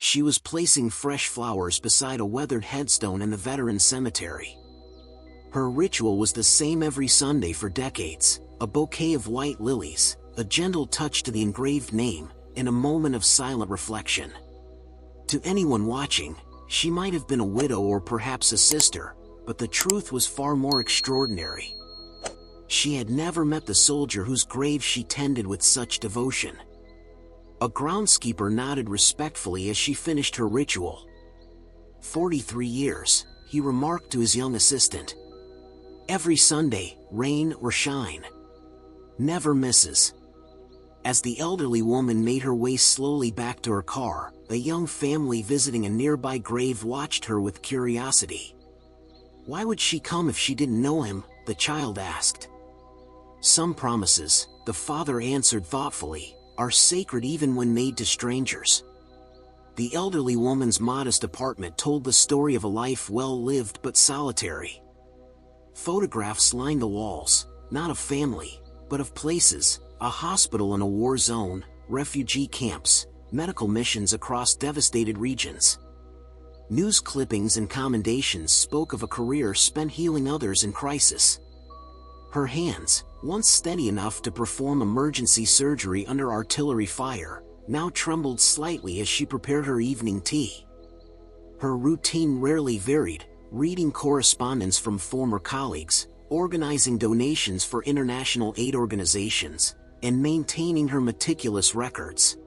She was placing fresh flowers beside a weathered headstone in the veteran cemetery. Her ritual was the same every Sunday for decades: a bouquet of white lilies, a gentle touch to the engraved name, and a moment of silent reflection. To anyone watching, she might have been a widow or perhaps a sister, but the truth was far more extraordinary. She had never met the soldier whose grave she tended with such devotion. A groundskeeper nodded respectfully as she finished her ritual. 43 years, he remarked to his young assistant. Every Sunday, rain or shine. Never misses. As the elderly woman made her way slowly back to her car, a young family visiting a nearby grave watched her with curiosity. Why would she come if she didn't know him? The child asked. Some promises, the father answered thoughtfully, are sacred even when made to strangers. The elderly woman's modest apartment told the story of a life well lived but solitary. Photographs lined the walls, not of family, but of places: a hospital in a war zone, refugee camps, medical missions across devastated regions. News clippings and commendations spoke of a career spent healing others in crisis. Her hands, once steady enough to perform emergency surgery under artillery fire, now trembled slightly as she prepared her evening tea. Her routine rarely varied: reading correspondence from former colleagues, organizing donations for international aid organizations, and maintaining her meticulous records.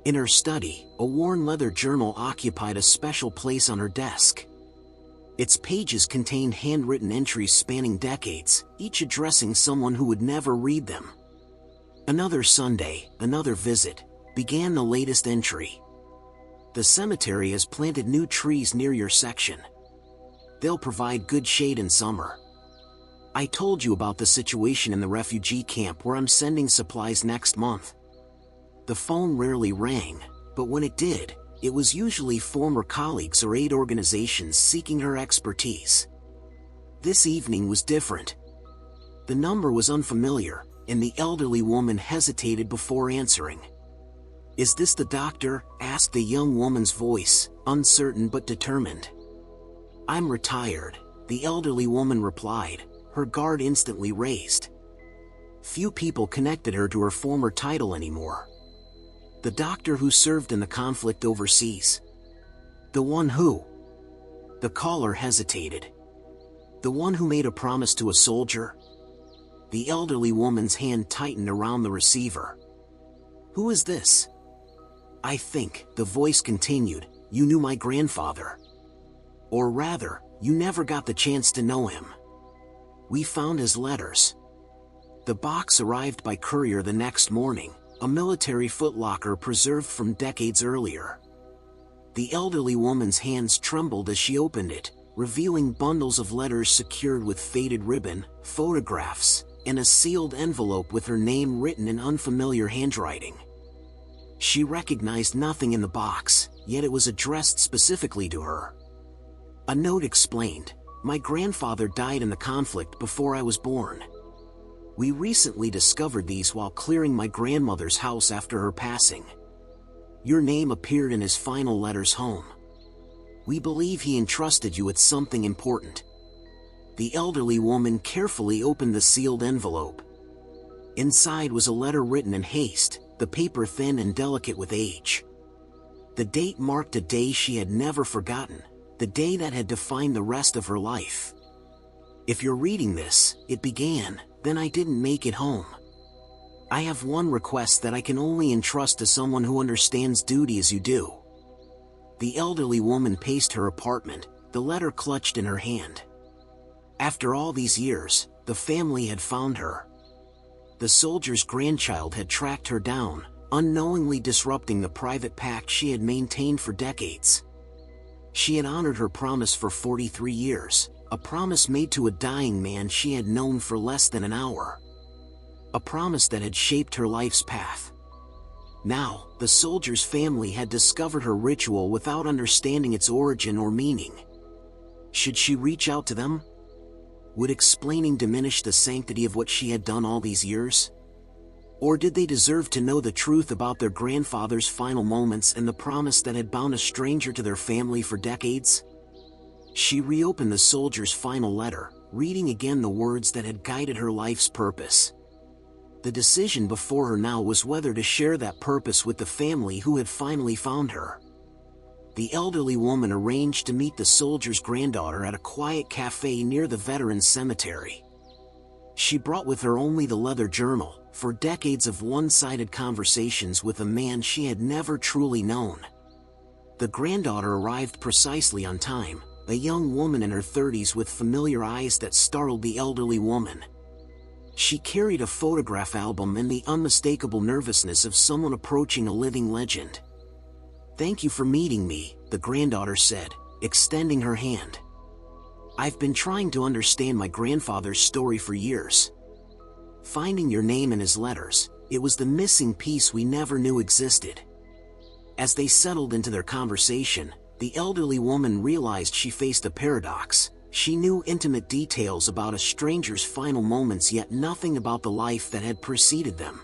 In her study, a worn leather journal occupied a special place on her desk. Its pages contained handwritten entries spanning decades, each addressing someone who would never read them. Another Sunday, another visit, began the latest entry. The cemetery has planted new trees near your section. They'll provide good shade in summer. I told you about the situation in the refugee camp where I'm sending supplies next month. The phone rarely rang, but when it did, it was usually former colleagues or aid organizations seeking her expertise. This evening was different. The number was unfamiliar, and the elderly woman hesitated before answering. "Is this the doctor?" asked the young woman's voice, uncertain but determined. "I'm retired," the elderly woman replied, her guard instantly raised. Few people connected her to her former title anymore. The doctor who served in the conflict overseas. The one who? The caller hesitated. The one who made a promise to a soldier? The elderly woman's hand tightened around the receiver. "Who is this?" "I think," the voice continued, "you knew my grandfather. Or rather, you never got the chance to know him. We found his letters." The box arrived by courier the next morning, a military footlocker preserved from decades earlier. The elderly woman's hands trembled as she opened it, revealing bundles of letters secured with faded ribbon, photographs, and a sealed envelope with her name written in unfamiliar handwriting. She recognized nothing in the box, yet it was addressed specifically to her. A note explained, "My grandfather died in the conflict before I was born. We recently discovered these while clearing my grandmother's house after her passing. Your name appeared in his final letters home. We believe he entrusted you with something important." The elderly woman carefully opened the sealed envelope. Inside was a letter written in haste, the paper thin and delicate with age. The date marked a day she had never forgotten, the day that had defined the rest of her life. "If you're reading this," it began, "then I didn't make it home. I have one request that I can only entrust to someone who understands duty as you do." The elderly woman paced her apartment, the letter clutched in her hand. After all these years, the family had found her. The soldier's grandchild had tracked her down, unknowingly disrupting the private pact she had maintained for decades. She had honored her promise for 43 years. A promise made to a dying man she had known for less than an hour. A promise that had shaped her life's path. Now, the soldier's family had discovered her ritual without understanding its origin or meaning. Should she reach out to them? Would explaining diminish the sanctity of what she had done all these years? Or did they deserve to know the truth about their grandfather's final moments and the promise that had bound a stranger to their family for decades? She reopened the soldier's final letter, reading again the words that had guided her life's purpose. The decision before her now was whether to share that purpose with the family who had finally found her. The elderly woman arranged to meet the soldier's granddaughter at a quiet cafe near the veterans' cemetery. She brought with her only the leather journal, for decades of one-sided conversations with a man she had never truly known. The granddaughter arrived precisely on time, a young woman in her 30s with familiar eyes that startled the elderly woman. She carried a photograph album and the unmistakable nervousness of someone approaching a living legend. "Thank you for meeting me," the granddaughter said, extending her hand. "I've been trying to understand my grandfather's story for years. Finding your name in his letters, it was the missing piece we never knew existed." As they settled into their conversation, the elderly woman realized she faced a paradox. She knew intimate details about a stranger's final moments, yet nothing about the life that had preceded them.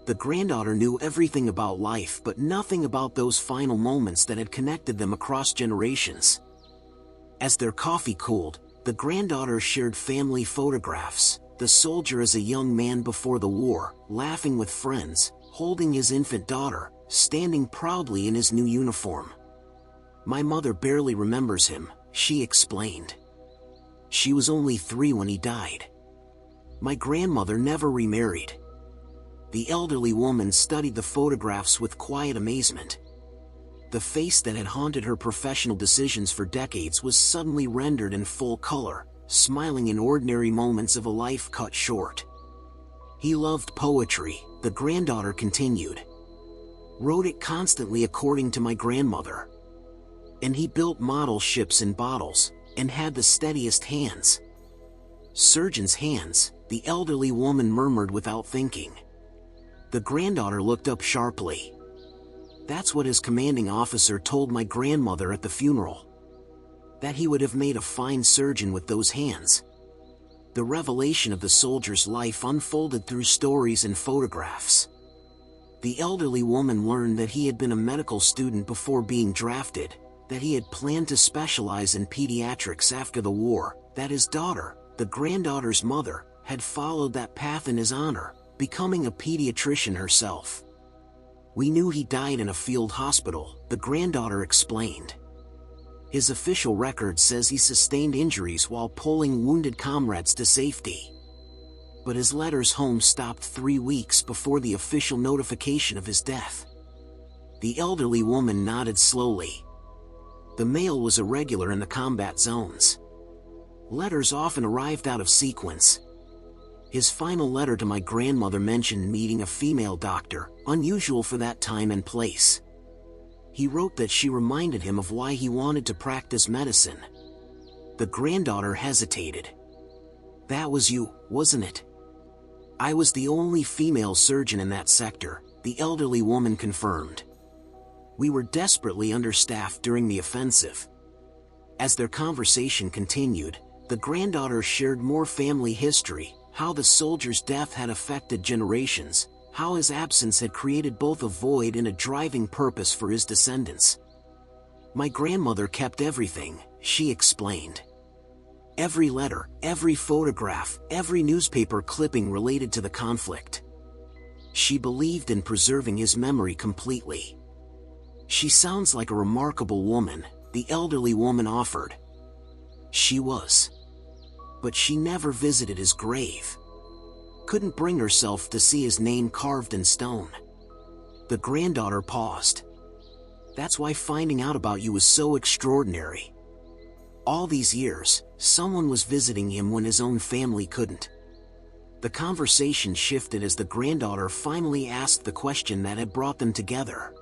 The granddaughter knew everything about life, but nothing about those final moments that had connected them across generations. As their coffee cooled, the granddaughter shared family photographs, the soldier as a young man before the war, laughing with friends, holding his infant daughter, standing proudly in his new uniform. "My mother barely remembers him," she explained. "She was only 3 when he died. My grandmother never remarried." The elderly woman studied the photographs with quiet amazement. The face that had haunted her professional decisions for decades was suddenly rendered in full color, smiling in ordinary moments of a life cut short. "He loved poetry," the granddaughter continued. "Wrote it constantly according to my grandmother. And he built model ships in bottles, and had the steadiest hands." "Surgeon's hands," the elderly woman murmured without thinking. The granddaughter looked up sharply. "That's what his commanding officer told my grandmother at the funeral. That he would have made a fine surgeon with those hands." The revelation of the soldier's life unfolded through stories and photographs. The elderly woman learned that he had been a medical student before being drafted, that he had planned to specialize in pediatrics after the war, that his daughter, the granddaughter's mother, had followed that path in his honor, becoming a pediatrician herself. "We knew he died in a field hospital," the granddaughter explained. "His official record says he sustained injuries while pulling wounded comrades to safety. But his letters home stopped 3 weeks before the official notification of his death." The elderly woman nodded slowly. The mail was irregular in the combat zones. Letters often arrived out of sequence. His final letter to my grandmother mentioned meeting a female doctor, unusual for that time and place. He wrote that she reminded him of why he wanted to practice medicine. The granddaughter hesitated. "That was you, wasn't it?" "I was the only female surgeon in that sector," the elderly woman confirmed. "We were desperately understaffed during the offensive." As their conversation continued, the granddaughter shared more family history, how the soldier's death had affected generations, how his absence had created both a void and a driving purpose for his descendants. "My grandmother kept everything," she explained. "Every letter, every photograph, every newspaper clipping related to the conflict. She believed in preserving his memory completely." "She sounds like a remarkable woman," the elderly woman offered. She was. But she never visited his grave. Couldn't bring herself to see his name carved in stone. The granddaughter paused. "That's why finding out about you was so extraordinary. All these years, someone was visiting him when his own family couldn't." The conversation shifted as the granddaughter finally asked the question that had brought them together.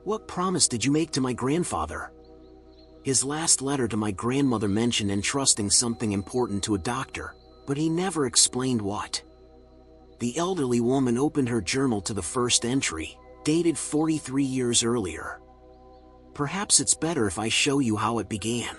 "What promise did you make to my grandfather?" "His last letter to my grandmother mentioned entrusting something important to a doctor, but he never explained what." The elderly woman opened her journal to the first entry, dated 43 years earlier. "Perhaps it's better if I show you how it began."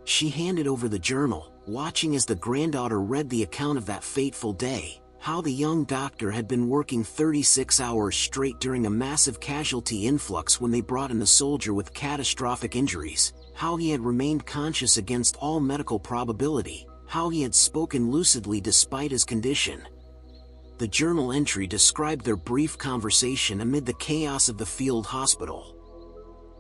She handed over the journal, watching as the granddaughter read the account of that fateful day, How the young doctor had been working 36 hours straight during a massive casualty influx when they brought in a soldier with catastrophic injuries, how he had remained conscious against all medical probability, how he had spoken lucidly despite his condition. The journal entry described their brief conversation amid the chaos of the field hospital.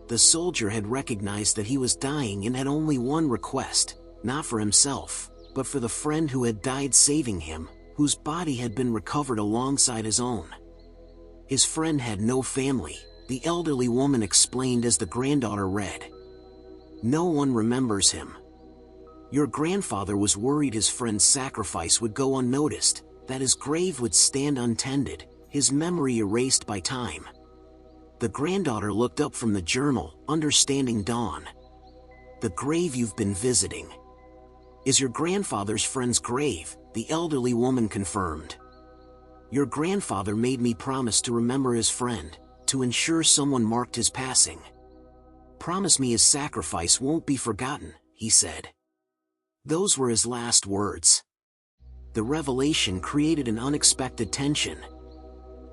The soldier had recognized that he was dying and had only one request, not for himself, but for the friend who had died saving him, whose body had been recovered alongside his own. His friend had no family, the elderly woman explained as the granddaughter read. No one remembers him. Your grandfather was worried his friend's sacrifice would go unnoticed, that his grave would stand untended, his memory erased by time. The granddaughter looked up from the journal, understanding dawn. The grave you've been visiting is your grandfather's friend's grave, the elderly woman confirmed. Your grandfather made me promise to remember his friend, to ensure someone marked his passing. Promise me his sacrifice won't be forgotten, he said. Those were his last words. The revelation created an unexpected tension.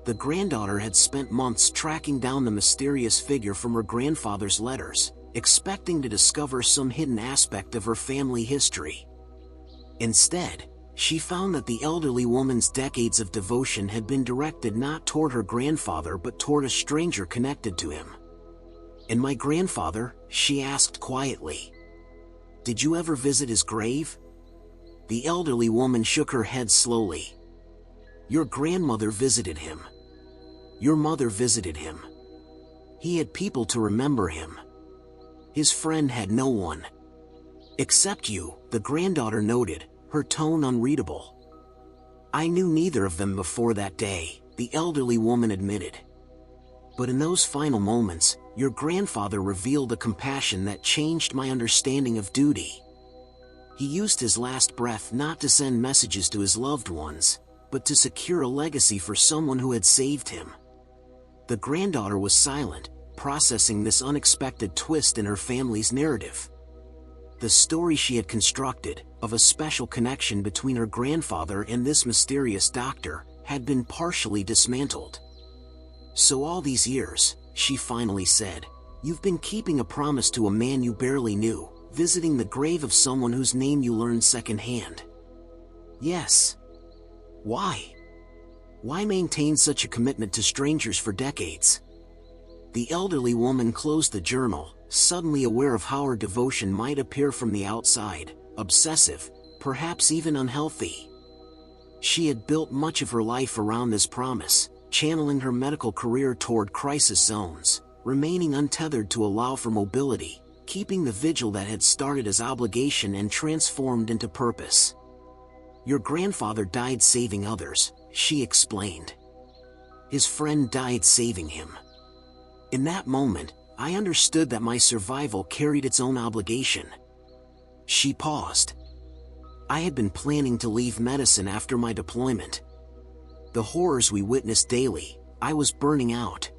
The granddaughter had spent months tracking down the mysterious figure from her grandfather's letters, expecting to discover some hidden aspect of her family history. Instead, she found that the elderly woman's decades of devotion had been directed not toward her grandfather but toward a stranger connected to him. And my grandfather, she asked quietly. Did you ever visit his grave? The elderly woman shook her head slowly. Your grandmother visited him. Your mother visited him. He had people to remember him. His friend had no one. Except you, the granddaughter noted, her tone unreadable. I knew neither of them before that day, the elderly woman admitted. But in those final moments, your grandfather revealed a compassion that changed my understanding of duty. He used his last breath not to send messages to his loved ones, but to secure a legacy for someone who had saved him. The granddaughter was silent, processing this unexpected twist in her family's narrative. The story she had constructed, of a special connection between her grandfather and this mysterious doctor, had been partially dismantled. So all these years, she finally said, you've been keeping a promise to a man you barely knew, visiting the grave of someone whose name you learned secondhand. Yes. Why? Why maintain such a commitment to strangers for decades? The elderly woman closed the journal, suddenly aware of how her devotion might appear from the outside, obsessive, perhaps even unhealthy. She had built much of her life around this promise, channeling her medical career toward crisis zones, remaining untethered to allow for mobility, keeping the vigil that had started as obligation and transformed into purpose. Your grandfather died saving others, she explained. His friend died saving him. In that moment, I understood that my survival carried its own obligation. She paused. I had been planning to leave medicine after my deployment. The horrors we witnessed daily, I was burning out.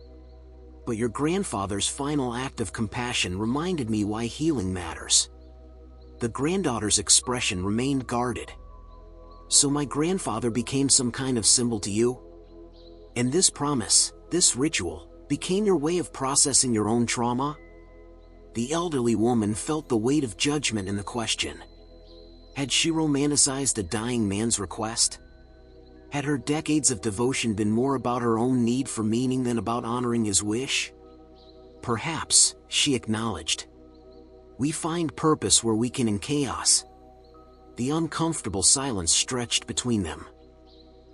But your grandfather's final act of compassion reminded me why healing matters. The granddaughter's expression remained guarded. So my grandfather became some kind of symbol to you? And this promise, this ritual, became your way of processing your own trauma? The elderly woman felt the weight of judgment in the question. Had she romanticized a dying man's request? Had her decades of devotion been more about her own need for meaning than about honoring his wish? Perhaps, she acknowledged. We find purpose where we can in chaos. The uncomfortable silence stretched between them.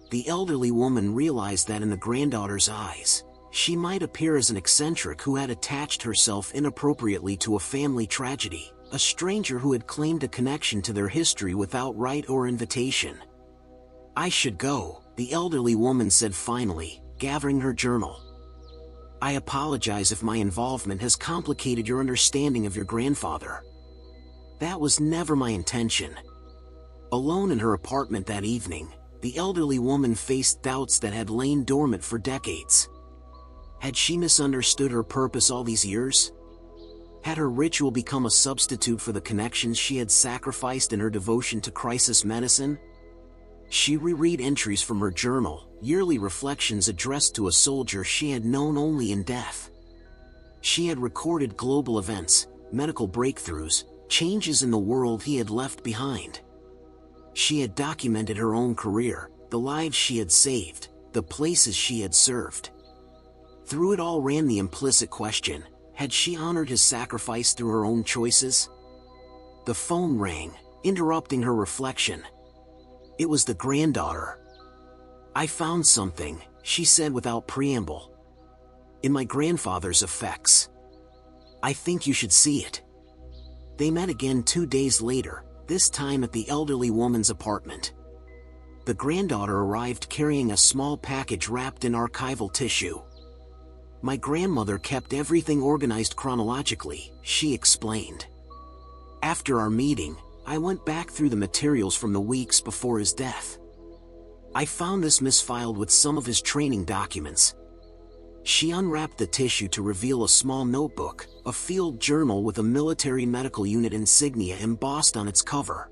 The elderly woman realized that in the granddaughter's eyes, she might appear as an eccentric who had attached herself inappropriately to a family tragedy, a stranger who had claimed a connection to their history without right or invitation. I should go, the elderly woman said finally, gathering her journal. I apologize if my involvement has complicated your understanding of your grandfather. That was never my intention. Alone in her apartment that evening, the elderly woman faced doubts that had lain dormant for decades. Had she misunderstood her purpose all these years? Had her ritual become a substitute for the connections she had sacrificed in her devotion to crisis medicine? She reread entries from her journal, yearly reflections addressed to a soldier she had known only in death. She had recorded global events, medical breakthroughs, changes in the world he had left behind. She had documented her own career, the lives she had saved, the places she had served. Through it all ran the implicit question, had she honored his sacrifice through her own choices? The phone rang, interrupting her reflection. It was the granddaughter. "I found something," she said without preamble. "In my grandfather's effects. I think you should see it." They met again 2 days later, this time at the elderly woman's apartment. The granddaughter arrived carrying a small package wrapped in archival tissue. "My grandmother kept everything organized chronologically," she explained. "After our meeting, I went back through the materials from the weeks before his death. I found this misfiled with some of his training documents." She unwrapped the tissue to reveal a small notebook, a field journal with a military medical unit insignia embossed on its cover.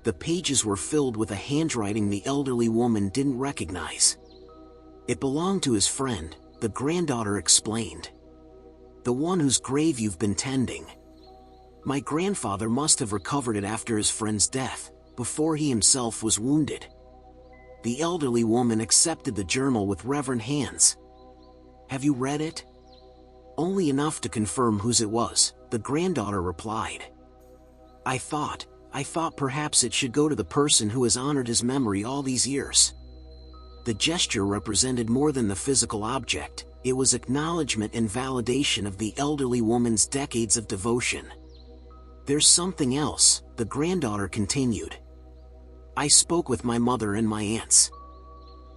The pages were filled with a handwriting the elderly woman didn't recognize. "It belonged to his friend," the granddaughter explained. "The one whose grave you've been tending. My grandfather must have recovered it after his friend's death, before he himself was wounded." The elderly woman accepted the journal with reverent hands. "Have you read it?" "Only enough to confirm whose it was," the granddaughter replied. I thought perhaps it should go to the person who has honored his memory all these years." The gesture represented more than the physical object, it was acknowledgement and validation of the elderly woman's decades of devotion. "There's something else," the granddaughter continued. "I spoke with my mother and my aunts.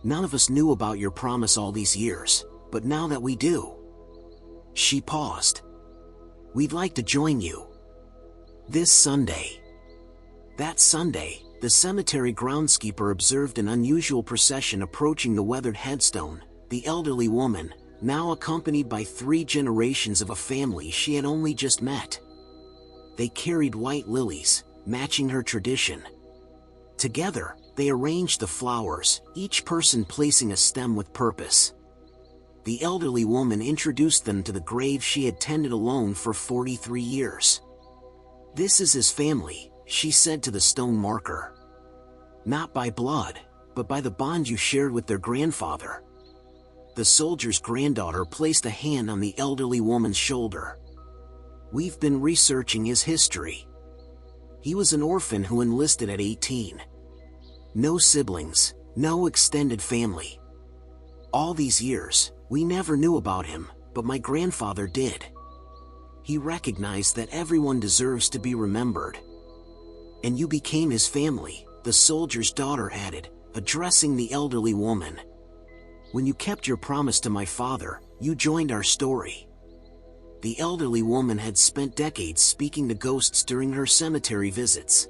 None of us knew about your promise all these years, but now that we do." She paused. "We'd like to join you. This Sunday." That Sunday, the cemetery groundskeeper observed an unusual procession approaching the weathered headstone. The elderly woman, now accompanied by 3 generations of a family she had only just met. They carried white lilies, matching her tradition. Together, they arranged the flowers, each person placing a stem with purpose. The elderly woman introduced them to the grave she had tended alone for 43 years. "This is his family," she said to the stone marker. "Not by blood, but by the bond you shared with their grandfather." The soldier's granddaughter placed a hand on the elderly woman's shoulder. "We've been researching his history. He was an orphan who enlisted at 18. No siblings, no extended family. All these years, we never knew about him, but my grandfather did. He recognized that everyone deserves to be remembered. And you became his family," the soldier's daughter added, addressing the elderly woman. "When you kept your promise to my father, you joined our story." The elderly woman had spent decades speaking to ghosts during her cemetery visits.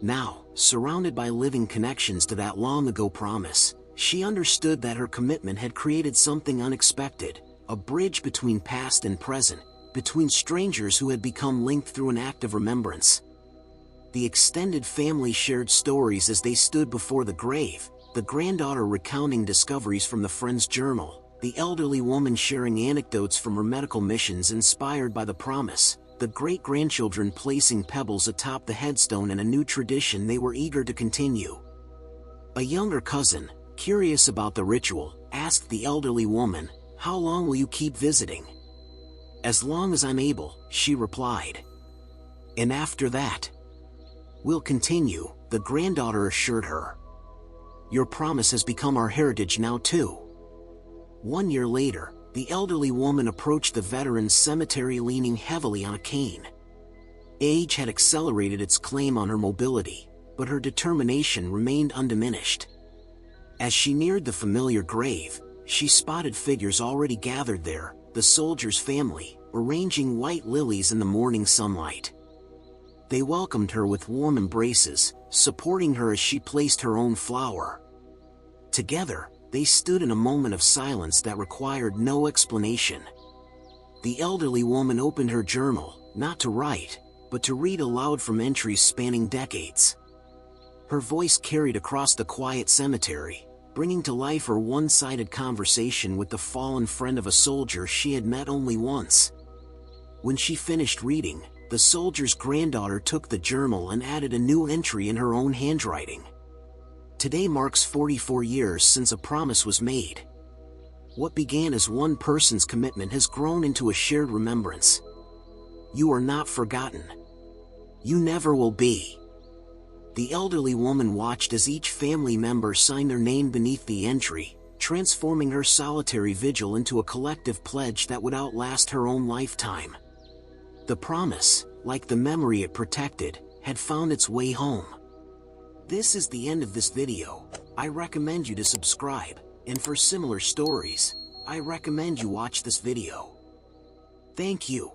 Now, surrounded by living connections to that long-ago promise, she understood that her commitment had created something unexpected, a bridge between past and present, between strangers who had become linked through an act of remembrance. The extended family shared stories as they stood before the grave, the granddaughter recounting discoveries from the friend's journal, the elderly woman sharing anecdotes from her medical missions inspired by the promise, the great-grandchildren placing pebbles atop the headstone in a new tradition they were eager to continue. A younger cousin, curious about the ritual, asked the elderly woman, "How long will you keep visiting?" "As long as I'm able," she replied. "And after that?" "We'll continue," the granddaughter assured her. "Your promise has become our heritage now too." 1 year later, the elderly woman approached the veteran's cemetery leaning heavily on a cane. Age had accelerated its claim on her mobility, but her determination remained undiminished. As she neared the familiar grave, she spotted figures already gathered there, the soldier's family, arranging white lilies in the morning sunlight. They welcomed her with warm embraces, supporting her as she placed her own flower. Together, they stood in a moment of silence that required no explanation. The elderly woman opened her journal, not to write, but to read aloud from entries spanning decades. Her voice carried across the quiet cemetery, bringing to life her one-sided conversation with the fallen friend of a soldier she had met only once. When she finished reading, the soldier's granddaughter took the journal and added a new entry in her own handwriting. Today marks 44 years since a promise was made. What began as one person's commitment has grown into a shared remembrance. You are not forgotten. You never will be. The elderly woman watched as each family member signed their name beneath the entry, transforming her solitary vigil into a collective pledge that would outlast her own lifetime. The promise, like the memory it protected, had found its way home. This is the end of this video. I recommend you to subscribe, and for similar stories, I recommend you watch this video. Thank you.